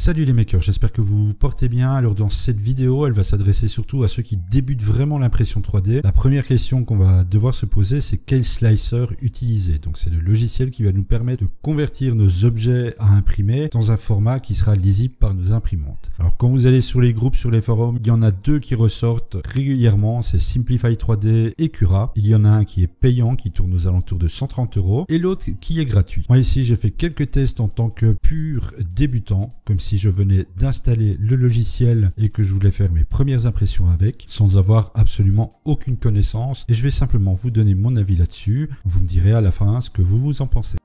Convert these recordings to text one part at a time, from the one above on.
Salut les makers, j'espère que vous vous portez bien. Alors dans cette vidéo, elle va s'adresser surtout à ceux qui débutent vraiment l'impression 3D. La première question qu'on va devoir se poser, c'est quel slicer utiliser. Donc c'est le logiciel qui va nous permettre de convertir nos objets à imprimer dans un format qui sera lisible par nos imprimantes. Alors quand vous allez sur les groupes, sur les forums, il y en a deux qui ressortent régulièrement, c'est Simplify 3D et Cura. Il y en a un qui est payant, qui tourne aux alentours de 130 € et l'autre qui est gratuit. Moi ici, j'ai fait quelques tests en tant que pur débutant, comme si je venais d'installer le logiciel et que je voulais faire mes premières impressions avec, sans avoir absolument aucune connaissance, et je vais simplement vous donner mon avis là-dessus. Vous me direz à la fin ce que vous en pensez.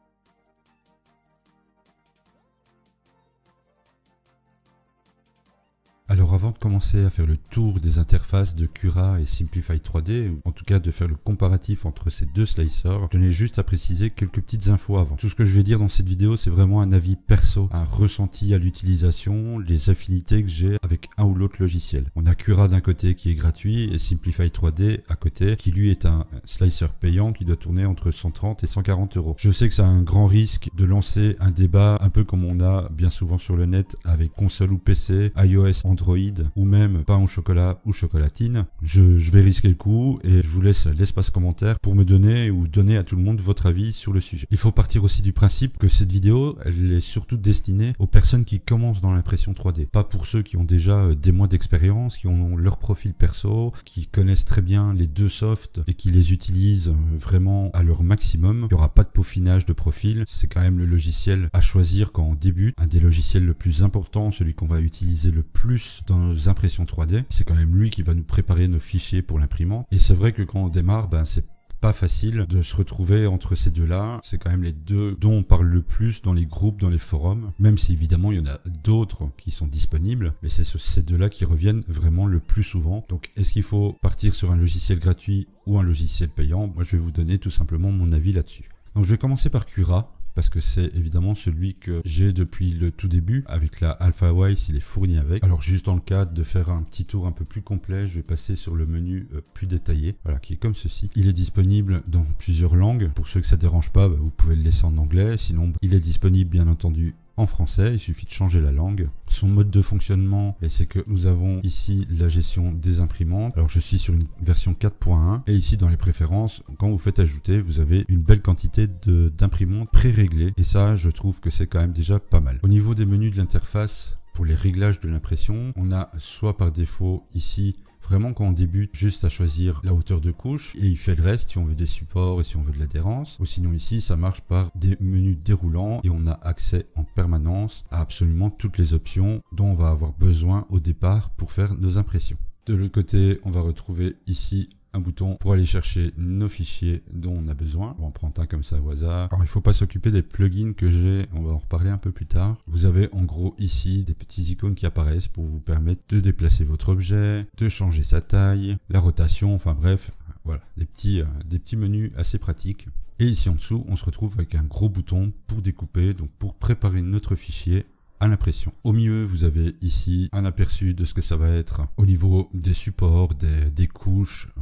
Alors avant de commencer à faire le tour des interfaces de Cura et Simplify 3D, ou en tout cas de faire le comparatif entre ces deux slicers, je tenais juste à préciser quelques petites infos avant. Tout ce que je vais dire dans cette vidéo, c'est vraiment un avis perso, un ressenti à l'utilisation, les affinités que j'ai avec un ou l'autre logiciel. On a Cura d'un côté qui est gratuit et Simplify 3D à côté, qui lui est un slicer payant qui doit tourner entre 130 et 140 €. Je sais que ça a un grand risque de lancer un débat un peu comme on a bien souvent sur le net avec console ou PC, iOS, Android ou même pain au chocolat ou chocolatine. Je vais risquer le coup et je vous laisse l'espace commentaire pour me donner ou donner à tout le monde votre avis sur le sujet. Il faut partir aussi du principe que cette vidéo, elle est surtout destinée aux personnes qui commencent dans l'impression 3D. Pas pour ceux qui ont déjà des mois d'expérience, qui ont leur profil perso, qui connaissent très bien les deux softs et qui les utilisent vraiment à leur maximum. Il n'y aura pas de peaufinage de profil. C'est quand même le logiciel à choisir quand on débute. Un des logiciels le plus important, celui qu'on va utiliser le plus dans nos impressions 3D. C'est quand même lui qui va nous préparer nos fichiers pour l'imprimant. Et c'est vrai que quand on démarre, c'est pas facile de se retrouver entre ces deux-là. C'est quand même les deux dont on parle le plus dans les groupes, dans les forums. Même si évidemment il y en a d'autres qui sont disponibles, mais c'est ces deux-là qui reviennent vraiment le plus souvent. Donc est-ce qu'il faut partir sur un logiciel gratuit ou un logiciel payant? Moi je vais vous donner tout simplement mon avis là-dessus. Donc je vais commencer par Cura, parce que c'est évidemment celui que j'ai depuis le tout début. Avec la AlphaWise, il est fourni avec. Alors juste dans le cadre de faire un petit tour un peu plus complet, je vais passer sur le menu plus détaillé, voilà, qui est comme ceci. Il est disponible dans plusieurs langues. Pour ceux que ça dérange pas, vous pouvez le laisser en anglais. Sinon, il est disponible bien entendu en français, il suffit de changer la langue. Son mode de fonctionnement, c'est que nous avons ici la gestion des imprimantes. Alors je suis sur une version 4.1 et ici dans les préférences, quand vous faites ajouter, vous avez une belle quantité d'imprimantes pré-réglées et ça, je trouve que c'est quand même déjà pas mal. Au niveau des menus de l'interface, pour les réglages de l'impression, on a soit par défaut ici, vraiment quand on débute, juste à choisir la hauteur de couche et il fait le reste si on veut des supports et si on veut de l'adhérence. Ou sinon ici, ça marche par des menus déroulants et on a accès en permanence à absolument toutes les options dont on va avoir besoin au départ pour faire nos impressions. De l'autre côté, on va retrouver ici un bouton pour aller chercher nos fichiers dont on a besoin. On va en prendre un comme ça au hasard. Alors il ne faut pas s'occuper des plugins que j'ai, on va en reparler un peu plus tard. Vous avez en gros ici des petits icônes qui apparaissent pour vous permettre de déplacer votre objet, de changer sa taille, la rotation, enfin bref, voilà, des petits menus assez pratiques. Et ici en dessous, on se retrouve avec un gros bouton pour découper, donc pour préparer notre fichier à l'impression. Au milieu, vous avez ici un aperçu de ce que ça va être au niveau des supports, des couches.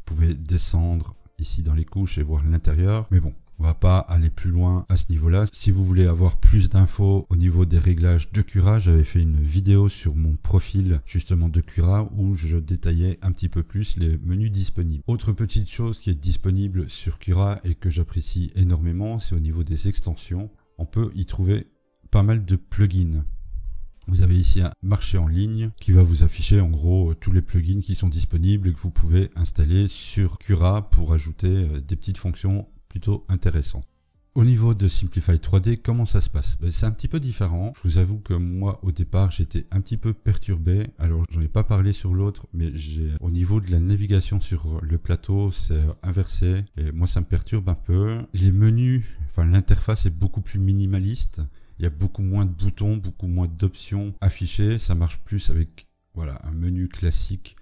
Vous pouvez descendre ici dans les couches et voir l'intérieur. Mais bon, on va pas aller plus loin à ce niveau-là. Si vous voulez avoir plus d'infos au niveau des réglages de Cura, j'avais fait une vidéo sur mon profil justement de Cura où je détaillais un petit peu plus les menus disponibles. Autre petite chose qui est disponible sur Cura et que j'apprécie énormément, c'est au niveau des extensions. On peut y trouver pas mal de plugins. Vous avez ici un marché en ligne qui va vous afficher en gros tous les plugins qui sont disponibles et que vous pouvez installer sur Cura pour ajouter des petites fonctions plutôt intéressantes. Au niveau de Simplify 3D, comment ça se passe? C'est un petit peu différent. Je vous avoue que moi, au départ, j'étais un petit peu perturbé. Alors, j'en ai pas parlé sur l'autre, mais au niveau de la navigation sur le plateau, c'est inversé. Et moi, ça me perturbe un peu. Les menus, l'interface est beaucoup plus minimaliste. Il y a beaucoup moins de boutons, beaucoup moins d'options affichées. Ça marche plus avec un menu classique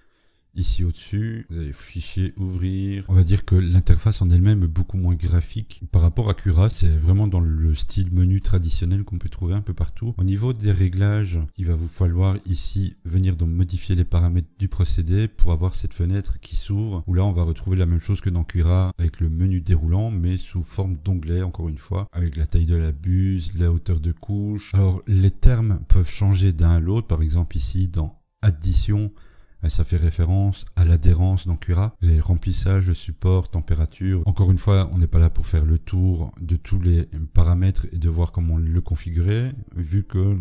Ici au-dessus, vous avez fichier, ouvrir. On va dire que l'interface en elle-même est beaucoup moins graphique par rapport à Cura. C'est vraiment dans le style menu traditionnel qu'on peut trouver un peu partout. Au niveau des réglages, il va vous falloir ici venir donc modifier les paramètres du procédé pour avoir cette fenêtre qui s'ouvre. Où là, on va retrouver la même chose que dans Cura avec le menu déroulant, mais sous forme d'onglet, encore une fois, avec la taille de la buse, la hauteur de couche. Alors, les termes peuvent changer d'un à l'autre. Par exemple, ici, dans addition, ça fait référence à l'adhérence dans Cura. Vous avez le remplissage, le support, température. Encore une fois, on n'est pas là pour faire le tour de tous les paramètres et de voir comment le configurer, vu que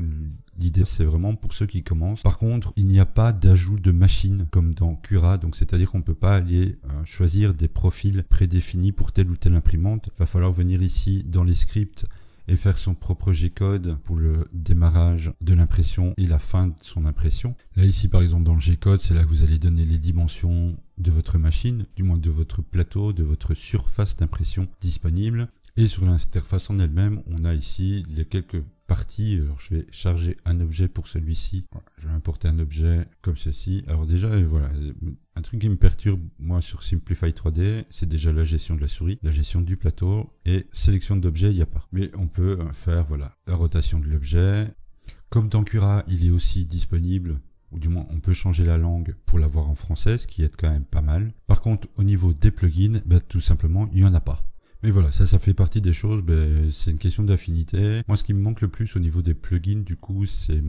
l'idée c'est vraiment pour ceux qui commencent. Par contre, il n'y a pas d'ajout de machine comme dans Cura, donc c'est-à-dire qu'on ne peut pas aller choisir des profils prédéfinis pour telle ou telle imprimante. Il va falloir venir ici dans les scripts et faire son propre G-code pour le démarrage de l'impression et la fin de son impression. Là ici par exemple dans le G-code, c'est là que vous allez donner les dimensions de votre machine, du moins de votre plateau, de votre surface d'impression disponible. Et sur l'interface en elle-même, on a ici les quelques parties. Alors je vais charger un objet pour celui-ci. Je vais importer un objet comme ceci. Alors déjà, voilà, un truc qui me perturbe moi sur Simplify 3D, c'est déjà la gestion de la souris, la gestion du plateau et sélection d'objets, il n'y a pas. Mais on peut faire voilà la rotation de l'objet. Comme dans Cura, il est aussi disponible, ou du moins on peut changer la langue pour l'avoir en français, ce qui est quand même pas mal. Par contre, au niveau des plugins, tout simplement, il n'y en a pas. Mais voilà, ça fait partie des choses, c'est une question d'affinité. Moi, ce qui me manque le plus au niveau des plugins, du coup, c'est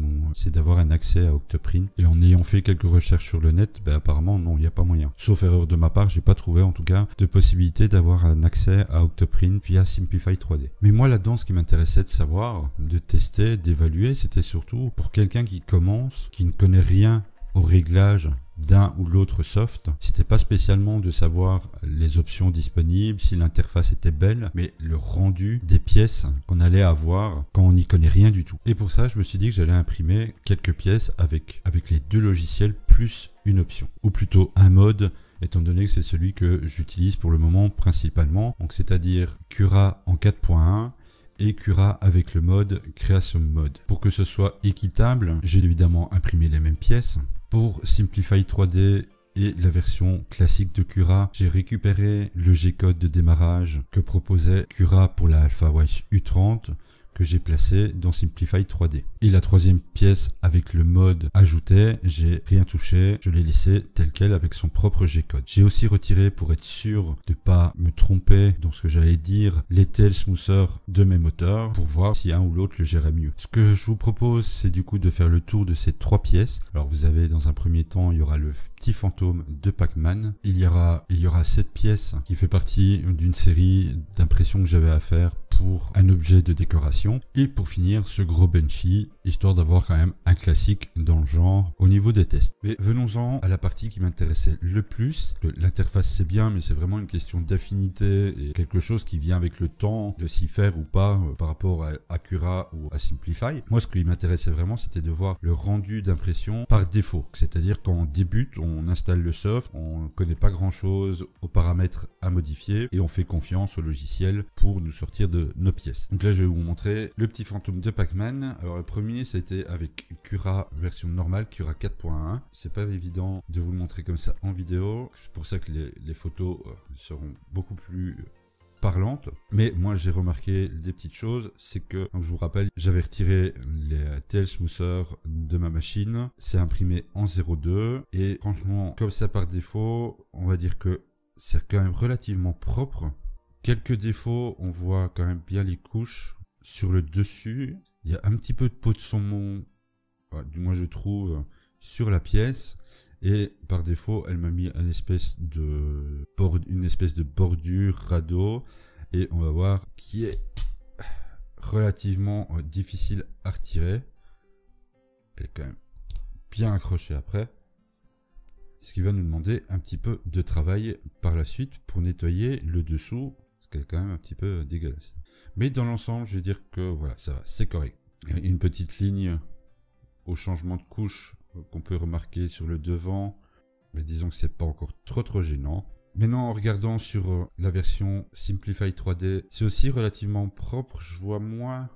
d'avoir un accès à Octoprint. Et en ayant fait quelques recherches sur le net, apparemment, non, il n'y a pas moyen. Sauf erreur de ma part, j'ai pas trouvé, en tout cas, de possibilité d'avoir un accès à Octoprint via Simplify 3D. Mais moi, là-dedans, ce qui m'intéressait de savoir, de tester, d'évaluer, c'était surtout pour quelqu'un qui commence, qui ne connaît rien au réglage d'un ou l'autre soft, c'était pas spécialement de savoir les options disponibles, si l'interface était belle, mais le rendu des pièces qu'on allait avoir quand on n'y connaît rien du tout. Et pour ça, je me suis dit que j'allais imprimer quelques pièces avec les deux logiciels plus une option, ou plutôt un mode, étant donné que c'est celui que j'utilise pour le moment principalement, donc c'est-à-dire Cura en 4.1 et Cura avec le mode Creation Mode. Pour que ce soit équitable, j'ai évidemment imprimé les mêmes pièces. Pour Simplify 3D et la version classique de Cura, j'ai récupéré le G-code de démarrage que proposait Cura pour la AlphaWise U30 que j'ai placé dans Simplify 3D. Et la troisième pièce avec le mode ajouté, j'ai rien touché, je l'ai laissé tel quel avec son propre G-code. J'ai aussi retiré, pour être sûr de pas me tromper dans ce que j'allais dire, les tail smoothers de mes moteurs pour voir si un ou l'autre le gérait mieux. Ce que je vous propose, c'est du coup de faire le tour de ces trois pièces. Alors vous avez dans un premier temps, il y aura le petit fantôme de Pac-Man. Il y aura cette pièce qui fait partie d'une série d'impressions que j'avais à faire pour un objet de décoration. Et pour finir, ce gros Benchy, histoire d'avoir quand même un classique dans le genre au niveau des tests. Mais venons-en à la partie qui m'intéressait le plus. L'interface c'est bien, mais c'est vraiment une question d'affinité et quelque chose qui vient avec le temps de s'y faire ou pas par rapport à Cura ou à Simplify. Moi, ce qui m'intéressait vraiment, c'était de voir le rendu d'impression par défaut. C'est-à-dire quand on débute, on installe le soft, on ne connaît pas grand-chose aux paramètres à modifier et on fait confiance au logiciel pour nous sortir de nos pièces. Donc là, je vais vous montrer le petit fantôme de Pac-Man. Alors le premier, c'était avec Cura version normale, Cura 4.1. C'est pas évident de vous le montrer comme ça en vidéo. C'est pour ça que les photos seront beaucoup plus parlantes. Mais moi, j'ai remarqué des petites choses. C'est que, donc, je vous rappelle, j'avais retiré les tail smoothers de ma machine. C'est imprimé en 0.2. Et franchement, comme ça par défaut, on va dire que c'est quand même relativement propre. Quelques défauts, on voit quand même bien les couches sur le dessus. Il y a un petit peu de peau de saumon, du moins je trouve, sur la pièce. Et par défaut, elle m'a mis une espèce de bordure radeau. Et on va voir qui est relativement difficile à retirer. Elle est quand même bien accrochée après. Ce qui va nous demander un petit peu de travail par la suite pour nettoyer le dessous. Ce qui est quand même un petit peu dégueulasse. Mais dans l'ensemble, je vais dire que voilà, ça va, c'est correct. Il y a une petite ligne au changement de couche qu'on peut remarquer sur le devant. Mais disons que c'est pas encore trop gênant. Maintenant, en regardant sur la version Simplify 3D, c'est aussi relativement propre. Je vois moins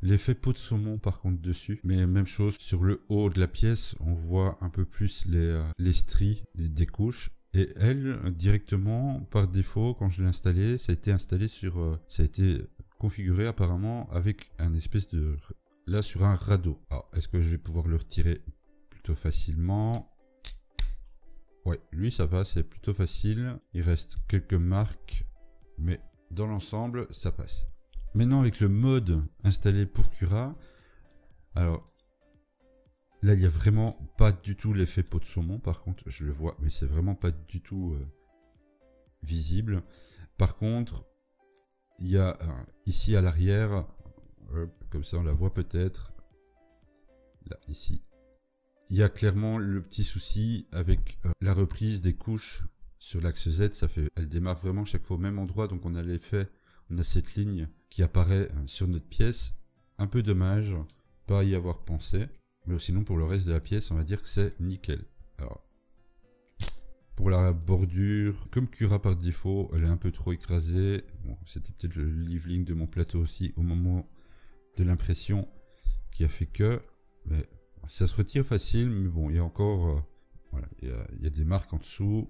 l'effet peau de saumon par contre dessus, mais même chose sur le haut de la pièce, on voit un peu plus les stries des couches. Et elle, directement, par défaut, quand je l'ai installé, ça a été installé sur... ça a été configuré apparemment avec un espèce de... Là, sur un radeau. Alors, est-ce que je vais pouvoir le retirer plutôt facilement? Ouais, lui, ça va, c'est plutôt facile. Il reste quelques marques, mais dans l'ensemble, ça passe. Maintenant, avec le mode installé pour Cura, alors... Là, il n'y a vraiment pas du tout l'effet peau de saumon. Par contre, je le vois, mais c'est vraiment pas du tout visible. Par contre, il y a ici à l'arrière, comme ça on la voit peut-être. Là, ici. Il y a clairement le petit souci avec la reprise des couches sur l'axe Z. Elle démarre vraiment chaque fois au même endroit. Donc on a l'effet, on a cette ligne qui apparaît sur notre pièce. Un peu dommage, pas y avoir pensé. Mais sinon, pour le reste de la pièce, on va dire que c'est nickel. Alors, pour la bordure, comme Cura par défaut, elle est un peu trop écrasée. Bon, c'était peut-être le leveling de mon plateau aussi au moment de l'impression qui a fait que... Mais ça se retire facile, mais bon, il y a encore... voilà, il y a des marques en dessous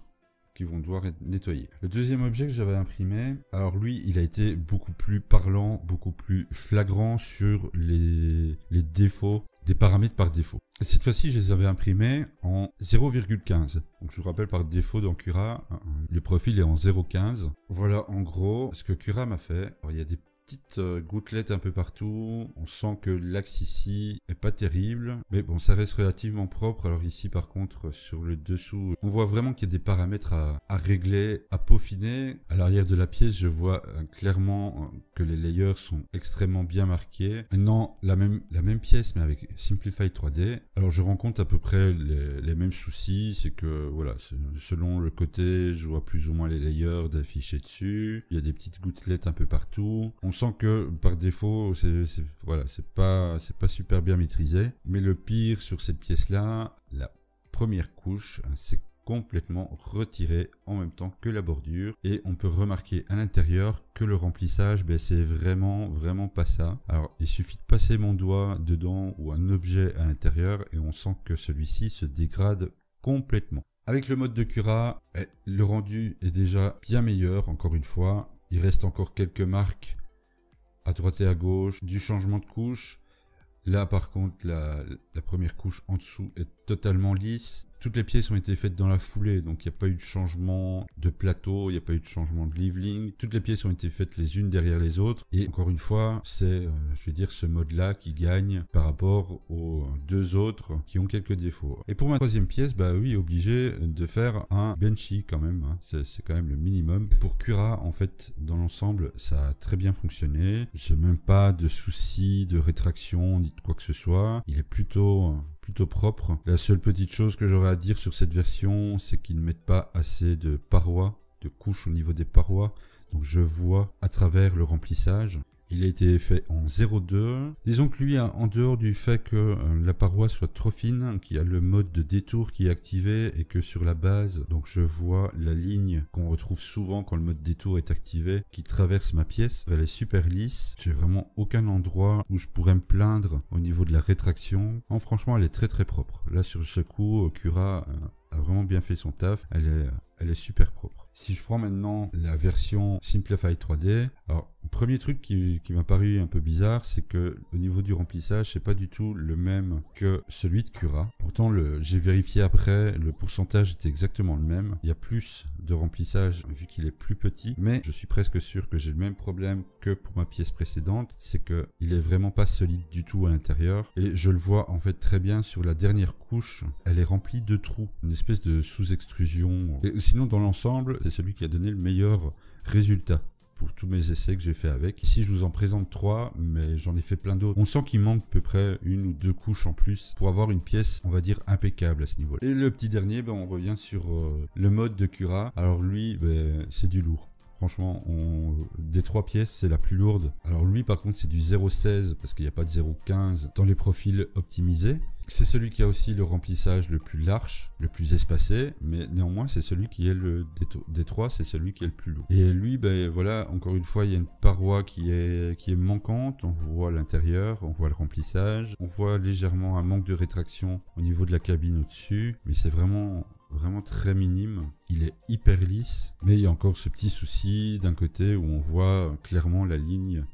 qui vont devoir être nettoyées. Le deuxième objet que j'avais imprimé, alors lui, il a été beaucoup plus parlant, beaucoup plus flagrant sur les défauts des paramètres par défaut. Et cette fois-ci, je les avais imprimés en 0,15. Donc je vous rappelle, par défaut dans Cura, le profil est en 0,15. Voilà en gros ce que Cura m'a fait. Alors, il y a des petites gouttelettes un peu partout. On sent que l'axe ici est pas terrible, mais bon, ça reste relativement propre. Alors ici par contre, sur le dessous, on voit vraiment qu'il y a des paramètres à régler, à peaufiner. À l'arrière de la pièce, je vois clairement que les layers sont extrêmement bien marqués. Maintenant, la même pièce, mais avec Simplify 3D. Alors je rencontre à peu près les mêmes soucis. C'est que voilà, selon le côté, je vois plus ou moins les layers d'afficher dessus. Il y a des petites gouttelettes un peu partout. On sent que par défaut, c'est pas super bien maîtrisé. Mais le pire sur cette pièce-là, la première couche, c'est complètement retiré en même temps que la bordure, et on peut remarquer à l'intérieur que le remplissage, c'est vraiment pas ça. Alors il suffit de passer mon doigt dedans ou un objet à l'intérieur et on sent que celui-ci se dégrade complètement. Avec le mode de Cura, le rendu est déjà bien meilleur. Encore une fois, il reste encore quelques marques à droite et à gauche du changement de couche. Là par contre, la première couche en dessous est totalement lisse. Toutes les pièces ont été faites dans la foulée, donc il n'y a pas eu de changement de plateau, il n'y a pas eu de changement de leveling. Toutes les pièces ont été faites les unes derrière les autres. Et encore une fois, c'est, je vais dire, ce mode-là qui gagne par rapport aux deux autres qui ont quelques défauts. Et pour ma troisième pièce, oui, obligé de faire un benchy quand même. Hein. C'est quand même le minimum. Pour Cura, en fait, dans l'ensemble, ça a très bien fonctionné. J'ai même pas de soucis de rétraction ni de quoi que ce soit. Il est plutôt propre. La seule petite chose que j'aurais à dire sur cette version, c'est qu'ils ne mettent pas assez de parois, de couches au niveau des parois. Donc je vois à travers le remplissage. Il a été fait en 0,2. Disons que lui, en dehors du fait que la paroi soit trop fine, qu'il y a le mode de détour qui est activé et que sur la base, donc je vois la ligne qu'on retrouve souvent quand le mode détour est activé, qui traverse ma pièce. Elle est super lisse. J'ai vraiment aucun endroit où je pourrais me plaindre au niveau de la rétraction. Non, franchement, elle est très propre. Là, sur ce coup, Cura a vraiment bien fait son taf. Elle est super propre. Si je prends maintenant la version Simplify 3D, alors premier truc qui m'a paru un peu bizarre, c'est que au niveau du remplissage, c'est pas du tout le même que celui de Cura. Pourtant, j'ai vérifié après, le pourcentage était exactement le même. Il y a plus de remplissage vu qu'il est plus petit, mais je suis presque sûr que j'ai le même problème que pour ma pièce précédente, c'est que il est vraiment pas solide du tout à l'intérieur. Et je le vois en fait très bien sur la dernière couche, elle est remplie de trous, une espèce de sous-extrusion. Et sinon, dans l'ensemble, c'est celui qui a donné le meilleur résultat pour tous mes essais que j'ai fait avec. Ici, je vous en présente 3, mais j'en ai fait plein d'autres. On sent qu'il manque à peu près 1 ou 2 couches en plus pour avoir une pièce, on va dire, impeccable à ce niveau-là. Et le petit dernier, on revient sur le mode de Cura. Alors lui, c'est du lourd. Franchement, des 3 pièces, c'est la plus lourde. Alors lui, par contre, c'est du 0,16 parce qu'il n'y a pas de 0,15 dans les profils optimisés. C'est celui qui a aussi le remplissage le plus large, le plus espacé, mais néanmoins, c'est celui qui est des 3, c'est celui qui est le plus lourd. Et lui, ben voilà, encore une fois, il y a une paroi qui est manquante. On voit l'intérieur, on voit le remplissage, on voit légèrement un manque de rétraction au niveau de la cabine au-dessus, mais c'est vraiment très minime. Il est hyper lisse, mais il y a encore ce petit souci d'un côté où on voit clairement la ligne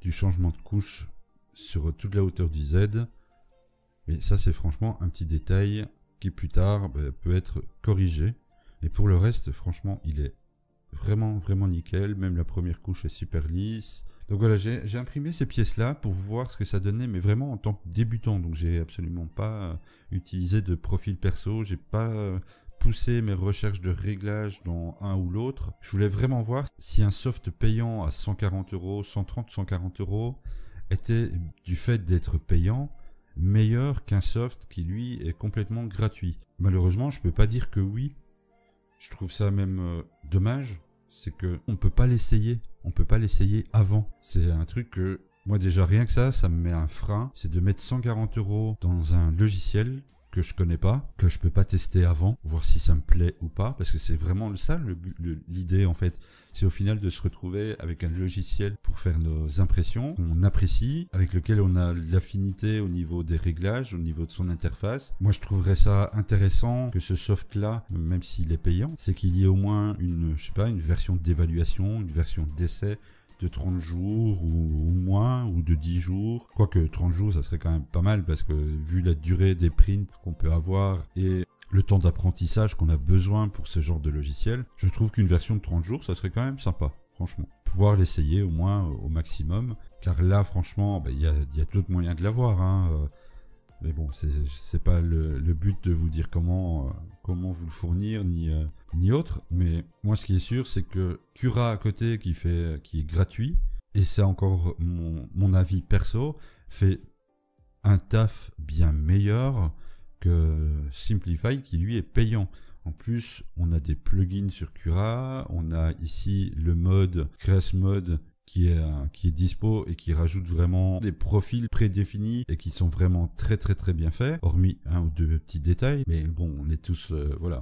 du changement de couche sur toute la hauteur du Z. Mais ça, c'est franchement un petit détail qui plus tard peut être corrigé. Et pour le reste, franchement, il est vraiment nickel. Même la première couche est super lisse. Donc voilà, j'ai imprimé ces pièces-là pour voir ce que ça donnait, mais vraiment en tant que débutant. Donc j'ai absolument pas utilisé de profil perso. J'ai pas poussé mes recherches de réglage dans un ou l'autre. Je voulais vraiment voir si un soft payant à 140 €, 130, 140 € était, du fait d'être payant, meilleur qu'un soft qui lui est complètement gratuit. Malheureusement, je peux pas dire que oui. Je trouve ça même dommage, c'est que on peut pas l'essayer. On peut pas l'essayer avant. C'est un truc que moi déjà rien que ça me met un frein. C'est de mettre 140 € dans un logiciel que je connais pas, que je peux pas tester avant, voir si ça me plaît ou pas, parce que c'est vraiment ça l'idée en fait. C'est au final de se retrouver avec un logiciel pour faire nos impressions, qu'on apprécie, avec lequel on a l'affinité au niveau des réglages, au niveau de son interface. Moi je trouverais ça intéressant que ce soft là, même s'il est payant, c'est qu'il y ait au moins une version d'évaluation, une version d'essai de 30 jours ou moins, ou de 10 jours. Quoique 30 jours, ça serait quand même pas mal, parce que vu la durée des prints qu'on peut avoir et le temps d'apprentissage qu'on a besoin pour ce genre de logiciel, je trouve qu'une version de 30 jours, ça serait quand même sympa, franchement. Pouvoir l'essayer au moins au maximum, car là, franchement, il y a d'autres moyens de l'avoir, hein. Mais bon, c'est pas le but de vous dire comment vous le fournir, ni autre. Mais moi, ce qui est sûr, c'est que Cura à côté, qui est gratuit, et c'est encore mon avis perso, fait un taf bien meilleur que Simplify, qui lui est payant. En plus, on a des plugins sur Cura, on a ici le mode Grace Mode qui est dispo et qui rajoute vraiment des profils prédéfinis et qui sont vraiment très bien faits, hormis un ou deux petits détails. Mais bon, on est tous,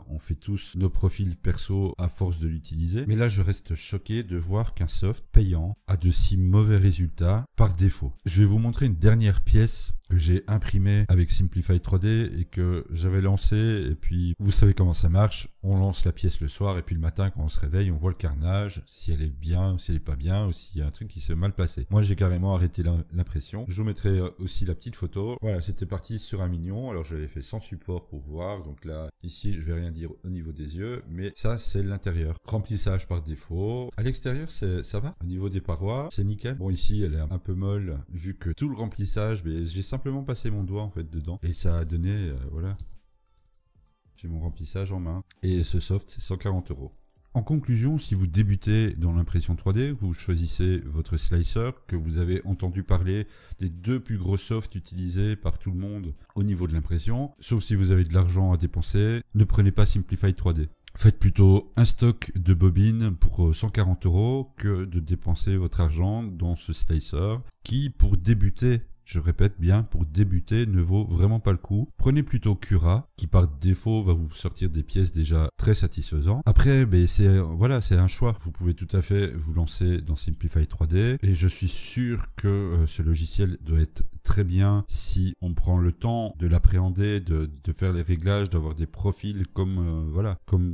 on fait tous nos profils perso à force de l'utiliser. Mais là, je reste choqué de voir qu'un soft payant a de si mauvais résultats par défaut. Je vais vous montrer une dernière pièce que j'ai imprimée avec Simplify 3D et que j'avais lancé, et puis vous savez comment ça marche, on lance la pièce le soir et puis le matin quand on se réveille on voit le carnage, si elle est bien ou si elle est pas bien, ou s'il y a un truc qui s'est mal passé. Moi j'ai carrément arrêté l'impression. Je vous mettrai aussi la petite photo. Voilà, c'était parti sur un mignon, alors j'avais fait sans support pour voir, donc là ici je vais rien dire au niveau des yeux, mais ça c'est l'intérieur. Remplissage par défaut. À l'extérieur ça va, au niveau des parois c'est nickel. Bon ici elle est un peu molle vu que tout le remplissage, mais j'ai simplement passé mon doigt en fait dedans et ça a donné voilà, j'ai mon remplissage en main. Et ce soft c'est 140 €. En conclusion, si vous débutez dans l'impression 3D, vous choisissez votre slicer, que vous avez entendu parler des 2 plus gros softs utilisés par tout le monde au niveau de l'impression, sauf si vous avez de l'argent à dépenser, ne prenez pas Simplify 3D. Faites plutôt un stock de bobines pour 140 € que de dépenser votre argent dans ce slicer qui, pour débuter, je répète bien, pour débuter, ne vaut vraiment pas le coup. Prenez plutôt Cura, qui par défaut va vous sortir des pièces déjà très satisfaisantes. Après, c'est un choix. Vous pouvez tout à fait vous lancer dans Simplify 3D. Et je suis sûr que ce logiciel doit être très bien si on prend le temps de l'appréhender, de faire les réglages, d'avoir des profils comme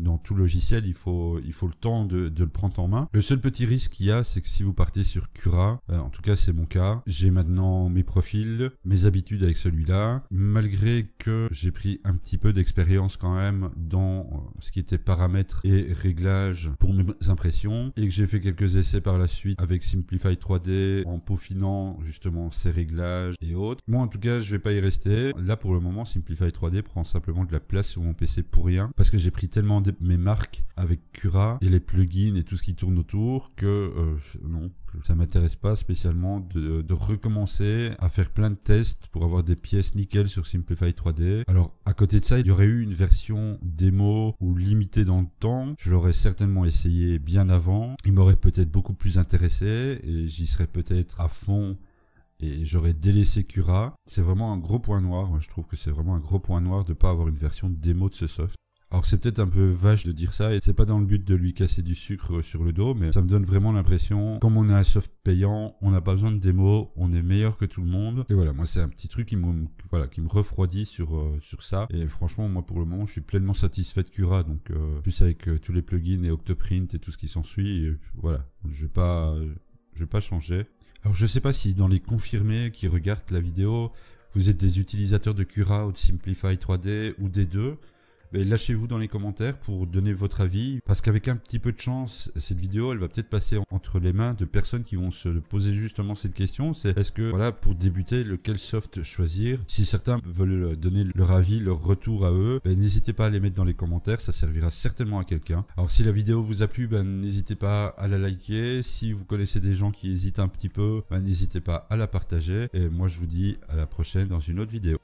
dans tout logiciel, il faut le temps de le prendre en main. Le seul petit risque qu'il y a, c'est que si vous partez sur Cura, en tout cas c'est mon cas, j'ai maintenant mes profils, mes habitudes avec celui-là, malgré que j'ai pris un petit peu d'expérience quand même dans ce qui était paramètres et réglages pour mes impressions, et que j'ai fait quelques essais par la suite avec Simplify 3D en peaufinant justement ces réglages, et autres. Moi en tout cas je vais pas y rester. Là pour le moment Simplify 3D prend simplement de la place sur mon PC pour rien, parce que j'ai pris tellement mes marques avec Cura et les plugins et tout ce qui tourne autour que non, ça m'intéresse pas spécialement de recommencer à faire plein de tests pour avoir des pièces nickel sur Simplify 3D. Alors à côté de ça, il y aurait eu une version démo ou limitée dans le temps. Je l'aurais certainement essayé bien avant. Il m'aurait peut-être beaucoup plus intéressé et j'y serais peut-être à fond et j'aurais délaissé Cura. C'est vraiment un gros point noir. Moi, je trouve que c'est vraiment un gros point noir de pas avoir une version démo de ce soft. Alors c'est peut-être un peu vache de dire ça et c'est pas dans le but de lui casser du sucre sur le dos, mais ça me donne vraiment l'impression, comme on a un soft payant, on n'a pas besoin de démo, on est meilleur que tout le monde. Et voilà, moi c'est un petit truc qui me refroidit sur ça. Et franchement, moi pour le moment, je suis pleinement satisfait de Cura, donc plus avec tous les plugins et Octoprint et tout ce qui s'ensuit, voilà, je vais pas changer. Alors je sais pas si dans les confirmés qui regardent la vidéo, vous êtes des utilisateurs de Cura ou de Simplify 3D ou des deux. Lâchez-vous dans les commentaires pour donner votre avis, parce qu'avec un petit peu de chance, cette vidéo elle va peut-être passer entre les mains de personnes qui vont se poser justement cette question, c'est est-ce que voilà, pour débuter, lequel soft choisir? Si certains veulent donner leur avis, leur retour à eux, n'hésitez pas à les mettre dans les commentaires, ça servira certainement à quelqu'un. Alors si la vidéo vous a plu, n'hésitez pas à la liker. Si vous connaissez des gens qui hésitent un petit peu, n'hésitez pas à la partager. Et moi je vous dis à la prochaine dans une autre vidéo.